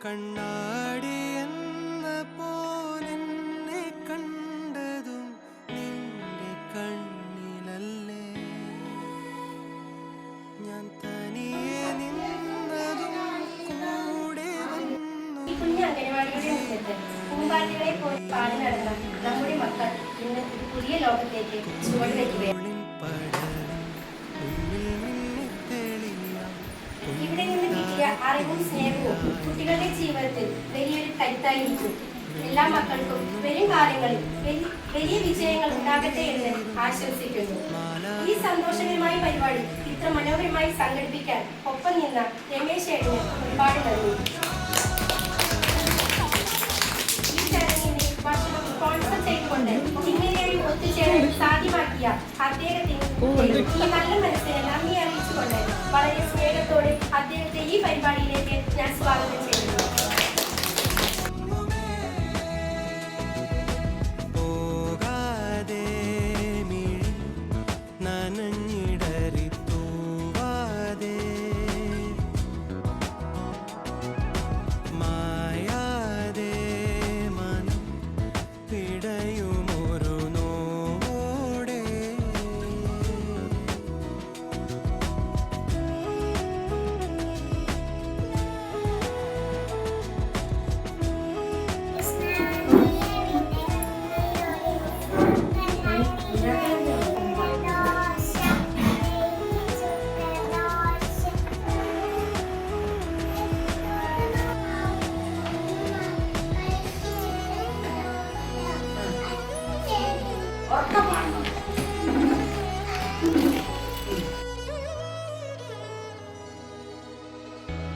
കണ്ണാടി എന്ന പോലെന്നെ കണ്ടതും നിന്റെ കണ്ണിലല്ലേ ഞാൻ തനിയെ നിന്നതും കൂടെ വന്നു. ഈ കുഞ്ഞു അംഗനവാടിയുടെ മുറ്റത്ത് പൂമ്പാറ്റകളെ പോലെ പാടി നടന്ന നമ്മുടെ മക്കൾ ഇന്ന് ഒരു പുതിയ ലോകത്തേക്ക് ചുവട് വയ്ക്കുകയാണ്. ഇവിടെ നിന്ന് കിട്ടിയ അറിവും സ്നേഹവും കുട്ടികളുടെ ജീവിതത്തിൽ വലിയൊരു കരുത്തായിരിക്കും. എല്ലാ മക്കൾക്കും വരും കാലങ്ങളിൽ വലിയ വിജയങ്ങൾ ഉണ്ടാകട്ടെ എന്ന് ആശംസിക്കുന്നു. ഈ സന്തോഷകരമായ പരിപാടി ഇത്ര മനോഹരമായി സംഘടിപ്പിക്കാൻ ഒപ്പം നിന്ന രമേശ് ഏട്ടന് ഒരുപാട് നന്ദി. ഈ ചടങ്ങിന്റെ ഭക്ഷണം സ്പോൺസർ ചെയ്തുകൊണ്ട് ഇങ്ങനെയൊരു ഒത്തുചേരൽ സാധ്യമാക്കിയ അദ്ദേഹത്തിന് ഈ നല്ല മനസ്സിനെ നന്ദി അറിയിച്ചുകൊണ്ട് വളരെ സ്നേഹത്തോടെ അദ്ദേഹത്തെ ഈ പരിപാടിയിലേക്ക് ഞാൻ സ്വാഗതം ചെയ്യുന്നു.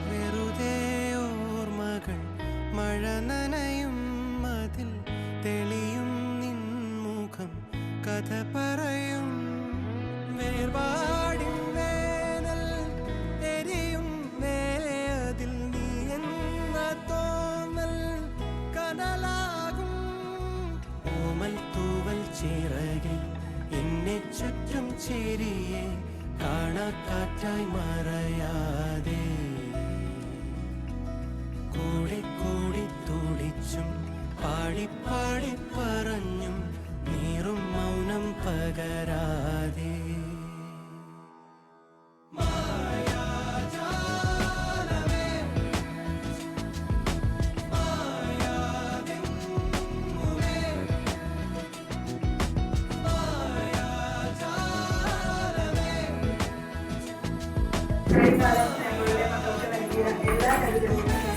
വെറുതെ ഓർമ്മകൾ മഴ നനയും മതിൽ തെളിയും നിൻമുഖം കഥ പറയും വേർപാടിൻ വേനൽ എരിയും മേലെ അതിൽ നീ എന്ന തോന്നൽ കനലാകും ഓമൽ തൂവൽ ചിറകിൽ എന്നെ ചുറ്റും ചേരിയെ കാണാക്കാറ്റായി മറയാതെ കൂടി കൂടി തുടിച്ചും പാടി പാടി പറഞ്ഞും നീറും മൗനം പകരാതെ ഇത്രയും കാലം ഞങ്ങളുടെ മക്കൾക്ക് നൽകിയ എല്ലാ കരുതലും